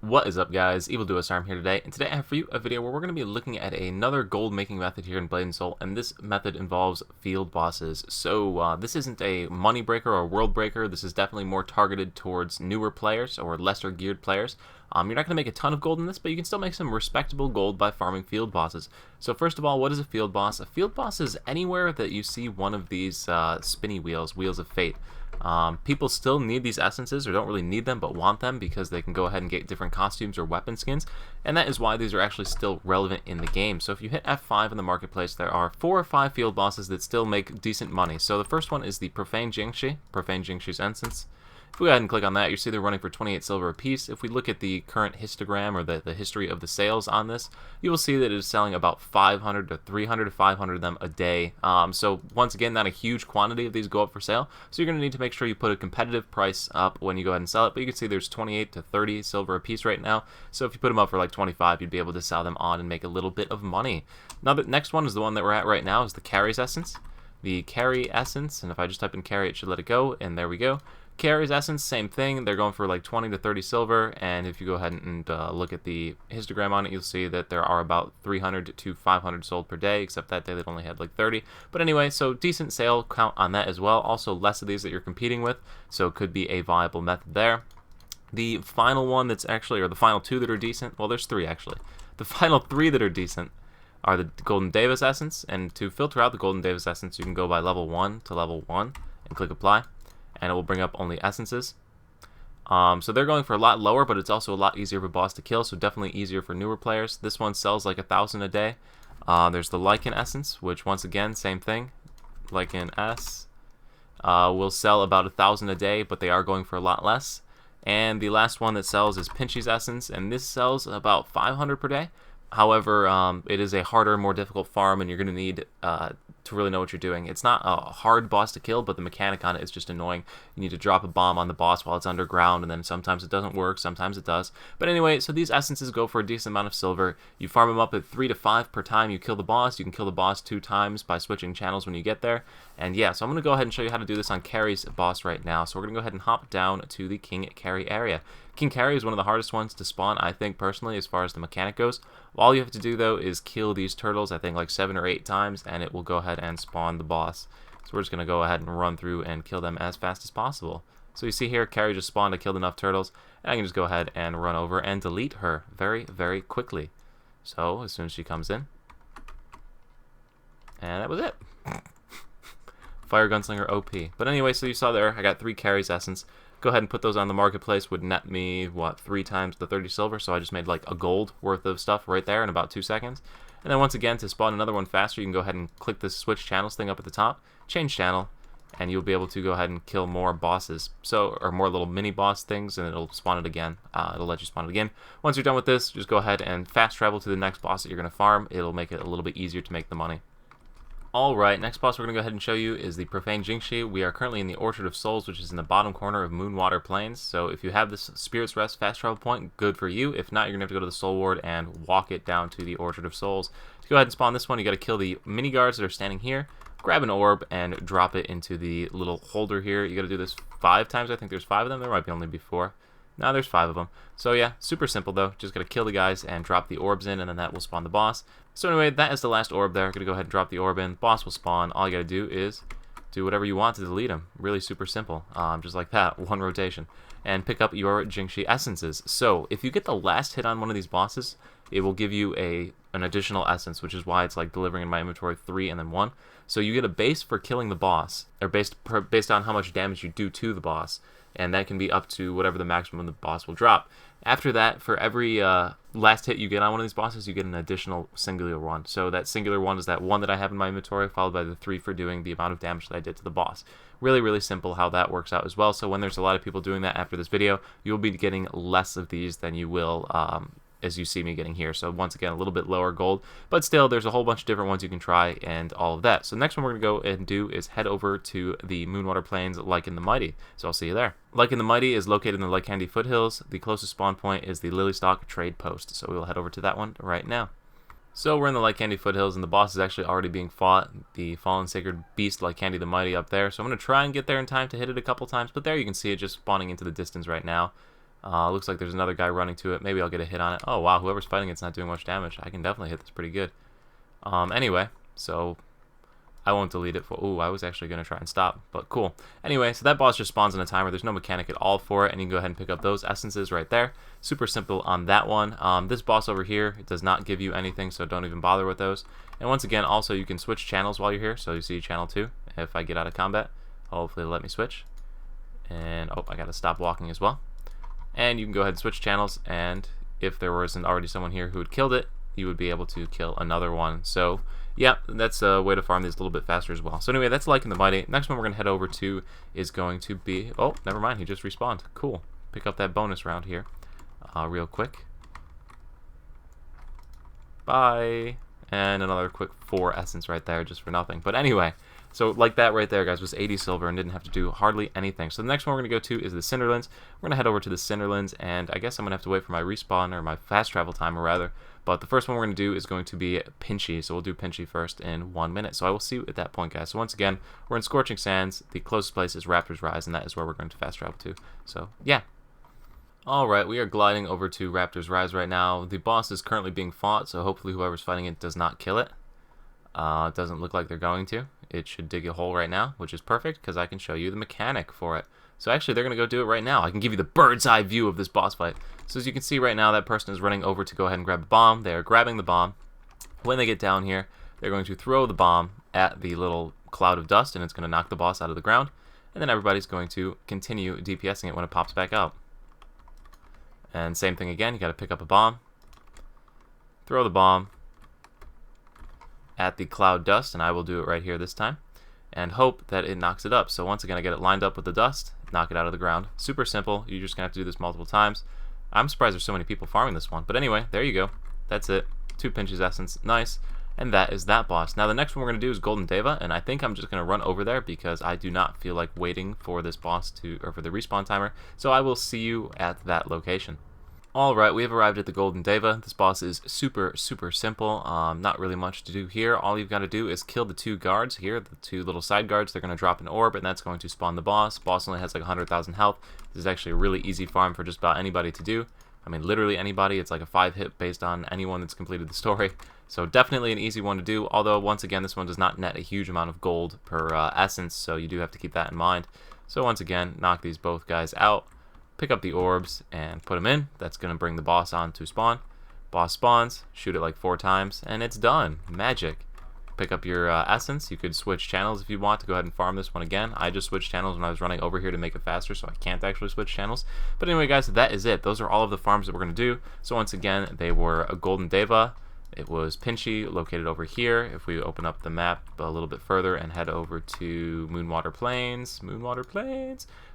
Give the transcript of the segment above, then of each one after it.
What is up, guys? EvilDuoStar here today, and today I have for you a video where we're going to be looking at another gold making method here in Blade and Soul, and this method involves field bosses. So this isn't a money breaker or world breaker. This is definitely more targeted towards newer players or lesser geared players. You're not going to make a ton of gold in this, but you can still make some respectable gold by farming field bosses. So first of all, what is a field boss? A field boss is anywhere that you see one of these spinny wheels, Wheels of Fate. People still need these essences, or don't really need them, but want them because they can go ahead and get different costumes or weapon skins, and that is why these are actually still relevant in the game. So if you hit F5 in the marketplace, there are 4 or 5 field bosses that still make decent money. So the first one is the Profane Jingshi's Essence. If we go ahead and click on that, you see they're running for 28 silver a piece. If we look at the current histogram, or the history of the sales on this, you will see that it is selling about 500 to 300 to 500 of them a day. So once again, not a huge quantity of these go up for sale, so you're going to need to make sure you put a competitive price up when you go ahead and sell it. But you can see there's 28 to 30 silver a piece right now, so if you put them up for like 25, you'd be able to sell them on and make a little bit of money. Now the next one is the one that we're at right now, is the Carry's Essence. The Carry Essence, and if I just type in Carry, it should let it go, and there we go. Carry's Essence, same thing. They're going for like 20 to 30 silver, and if you go ahead and look at the histogram on it, you'll see that there are about 300 to 500 sold per day, except that day they'd only had like 30. But anyway, so decent sale count on that as well. Also less of these that you're competing with, so it could be a viable method there. The final one that's actually, or the final 2 that are decent, well, there's 3 actually. The final 3 that are decent are the Golden Davis Essence, and to filter out the Golden Davis Essence, you can go by level 1 to level 1 and click Apply, and it will bring up only essences. So they're going for a lot lower, but it's also a lot easier of a boss to kill, so definitely easier for newer players. This one sells like 1,000 a day. There's the Lichen Essence, which once again, same thing. Lichen S will sell about 1,000 a day, but they are going for a lot less. And the last one that sells is Pinchy's Essence, and this sells about 500 per day. However, it is a harder, more difficult farm, and you're going to need to really know what you're doing. It's not a hard boss to kill, but the mechanic on it is just annoying. You need to drop a bomb on the boss while it's underground, and then sometimes it doesn't work, sometimes it does. But anyway, so these essences go for a decent amount of silver. You farm them up at 3 to 5 per time you kill the boss. You can kill the boss 2 times by switching channels when you get there. And yeah, so I'm going to go ahead and show you how to do this on Carry's boss right now. So we're going to go ahead and hop down to the King Carry area. King Carry is one of the hardest ones to spawn, I think, personally, as far as the mechanic goes. All you have to do, though, is kill these turtles, I think, like 7 or 8 times, and it will go ahead and spawn the boss. So we're just going to go ahead and run through and kill them as fast as possible. So you see here, Carry just spawned. I killed enough turtles, and I can just go ahead and run over and delete her very, very quickly. So as soon as she comes in, and that was it. Fire Gunslinger OP. But anyway, so you saw there, I got 3 Carry's Essence. Go ahead and put those on the marketplace. Would net me, what, 3 times the 30 silver, so I just made like a gold worth of stuff right there in about 2 seconds. And then once again, to spawn another one faster, you can go ahead and click this switch channels thing up at the top, change channel, and you'll be able to go ahead and kill more bosses, or more little mini boss things, and it'll spawn it again. It'll let you spawn it again. Once you're done with this, just go ahead and fast travel to the next boss that you're going to farm. It'll make it a little bit easier to make the money. Alright, next boss we're going to go ahead and show you is the Profane Jingshi. We are currently in the Orchard of Souls, which is in the bottom corner of Moonwater Plains. So if you have this Spirit's Rest fast travel point, good for you. If not, you're going to have to go to the Soul Ward and walk it down to the Orchard of Souls. To go ahead and spawn this one, you got to kill the mini guards that are standing here, grab an orb, and drop it into the little holder here. You got to do this 5 times. I think there's 5 of them. There might be only be 4. No, there's 5 of them. So yeah, super simple though. Just gotta kill the guys and drop the orbs in, and then that will spawn the boss. So anyway, that is the last orb there. Gonna go ahead and drop the orb in. Boss will spawn. All you gotta do is do whatever you want to delete him. Really super simple. Just like that, 1 rotation. And pick up your Jingshi essences. So if you get the last hit on one of these bosses, it will give you an additional essence, which is why it's like delivering in my inventory 3 and then 1. So you get a base for killing the boss, or based on how much damage you do to the boss. And that can be up to whatever the maximum the boss will drop. After that, for every last hit you get on one of these bosses, you get an additional singular one. So that singular one is that 1 that I have in my inventory, followed by the 3 for doing the amount of damage that I did to the boss. Really, really simple how that works out as well. So when there's a lot of people doing that after this video, you'll be getting less of these than you will as you see me getting here. So once again, a little bit lower gold, but still there's a whole bunch of different ones you can try and all of that. So next one we're going to go and do is head over to the Moonwater Plains Lichen the Mighty. So I'll see you there. Lichen the Mighty is located in the Lycandy foothills. The closest spawn point is the Lilystock Trade Post. So we will head over to that one right now. So we're in the Lycandy foothills, and the boss is actually already being fought. The fallen sacred beast Lycandy the Mighty up there. So I'm going to try and get there in time to hit it a couple times, but there you can see it just spawning into the distance right now. Looks like there's another guy running to it. Maybe I'll get a hit on it. Oh, wow, whoever's fighting it's not doing much damage. I can definitely hit this pretty good. Anyway, so I won't delete it for... Ooh, I was actually going to try and stop, but cool. Anyway, so that boss just spawns in a timer. There's no mechanic at all for it, and you can go ahead and pick up those essences right there. Super simple on that one. This boss over here, it does not give you anything, so don't even bother with those. And once again, also, you can switch channels while you're here. So you see channel 2. If I get out of combat, hopefully it'll let me switch. And, oh, I got to stop walking as well. And you can go ahead and switch channels, and if there wasn't already someone here who had killed it, you would be able to kill another one. So yeah, that's a way to farm these a little bit faster as well. So anyway, that's Like and the Mighty. Next one we're going to head over to is going to be... Oh, never mind, he just respawned. Cool. Pick up that bonus round here real quick. Bye. And another quick 4 essence right there just for nothing. But anyway, so like that right there, guys, was 80 silver and didn't have to do hardly anything. So the next one we're going to go to is the Cinderlands. We're going to head over to the Cinderlands, and I guess I'm going to have to wait for my respawn, or my fast travel time, or rather. But the first one we're going to do is going to be Pinchy, so we'll do Pinchy first in 1 minute. So I will see you at that point, guys. So once again, we're in Scorching Sands. The closest place is Raptor's Rise, and that is where we're going to fast travel to. So, yeah. Alright, we are gliding over to Raptor's Rise right now. The boss is currently being fought, so hopefully whoever's fighting it does not kill it. It doesn't look like they're going to. It should dig a hole right now, which is perfect, because I can show you the mechanic for it. So actually, they're going to go do it right now. I can give you the bird's eye view of this boss fight. So as you can see right now, that person is running over to go ahead and grab a bomb. They are grabbing the bomb. When they get down here, they're going to throw the bomb at the little cloud of dust, and it's going to knock the boss out of the ground. And then everybody's going to continue DPSing it when it pops back out. And same thing again, you got to pick up a bomb, throw the bomb at the cloud dust, and I will do it right here this time, and hope that it knocks it up. So once again, I get it lined up with the dust, knock it out of the ground. Super simple. You're just going to have to do this multiple times. I'm surprised there's so many people farming this one. But anyway, there you go. That's it. 2 Pinches Essence. Nice. And that is that boss. Now the next one we're going to do is Golden Deva, and I think I'm just going to run over there because I do not feel like waiting for this boss to, or for the respawn timer. So I will see you at that location. Alright, we have arrived at the Golden Deva. This boss is super simple. Not really much to do here. All you've got to do is kill the 2 guards here, the 2 little side guards. They're going to drop an orb, and that's going to spawn the boss. Boss only has like 100,000 health. This is actually a really easy farm for just about anybody to do. I mean, literally anybody. It's like a 5-hit based on anyone that's completed the story. So definitely an easy one to do, although once again, this one does not net a huge amount of gold per essence, so you do have to keep that in mind. So once again, knock these both guys out. Pick up the orbs and put them in. That's going to bring the boss on to spawn. Boss spawns, shoot it like 4 times, and it's done. Magic. Pick up your essence. You could switch channels if you want to go ahead and farm this one again. I just switched channels when I was running over here to make it faster, so I can't actually switch channels. But anyway, guys, that is it. Those are all of the farms that we're going to do. So once again, they were a Golden Deva. It was Pinchy, located over here. If we open up the map a little bit further and head over to Moonwater Plains,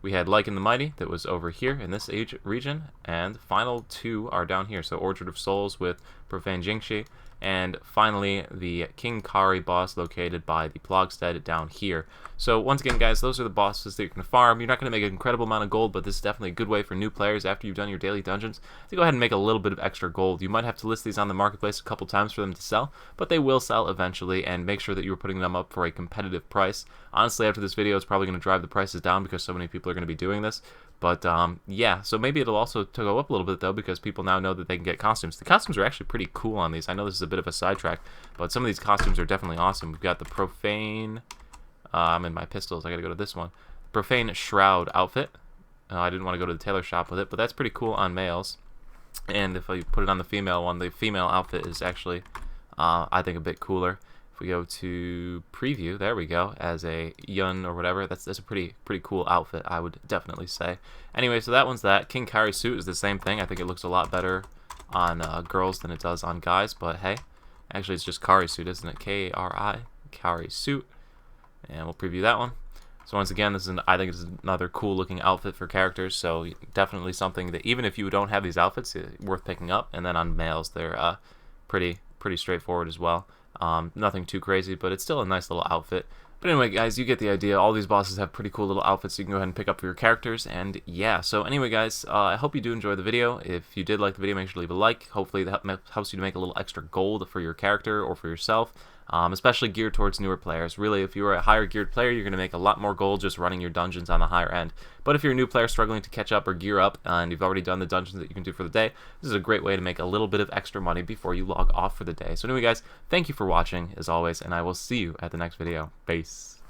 we had Like and the Mighty that was over here in this region, and the final 2 are down here. So Orchard of Souls with Profane Jingxi, and finally the King Kari boss located by the Plogstead down here. So once again, guys, those are the bosses that you're going to farm. You're not going to make an incredible amount of gold, but this is definitely a good way for new players after you've done your daily dungeons to go ahead and make a little bit of extra gold. You might have to list these on the marketplace a couple times for them to sell, but they will sell eventually, and make sure that you're putting them up for a competitive price. Honestly, after this video, it's probably going to drive the prices down because so many people are going to be doing this. But yeah, so maybe it'll also go up a little bit though, because people now know that they can get costumes. The costumes are actually pretty cool on these. I know this is a bit of a sidetrack, but some of these costumes are definitely awesome. We've got the Profane... I'm in my pistols. I gotta go to this one. Profane Shroud outfit. I didn't want to go to the tailor shop with it, but that's pretty cool on males. And if I put it on the female one, the female outfit is actually, I think, a bit cooler. If we go to preview, there we go, as a Yun or whatever, that's a pretty cool outfit, I would definitely say. Anyway, so that one's that. King Kari suit is the same thing. I think it looks a lot better on girls than it does on guys, but hey, actually it's just Kari suit, isn't it? K-A-R-I, Kari suit. And we'll preview that one. So once again, this is I think it's another cool looking outfit for characters, so definitely something that even if you don't have these outfits, it's worth picking up. And then on males, they're pretty straightforward as well. Nothing too crazy, but it's still a nice little outfit. But anyway, guys, you get the idea. All these bosses have pretty cool little outfits you can go ahead and pick up for your characters. And yeah, so anyway, guys, I hope you do enjoy the video. If you did like the video, make sure to leave a like. Hopefully that helps you to make a little extra gold for your character or for yourself. especially geared towards newer players. Really, if you're a higher geared player, you're going to make a lot more gold just running your dungeons on the higher end. But if you're a new player struggling to catch up or gear up, and you've already done the dungeons that you can do for the day, this is a great way to make a little bit of extra money before you log off for the day. So anyway, guys, thank you for watching, as always, and I will see you at the next video. Peace.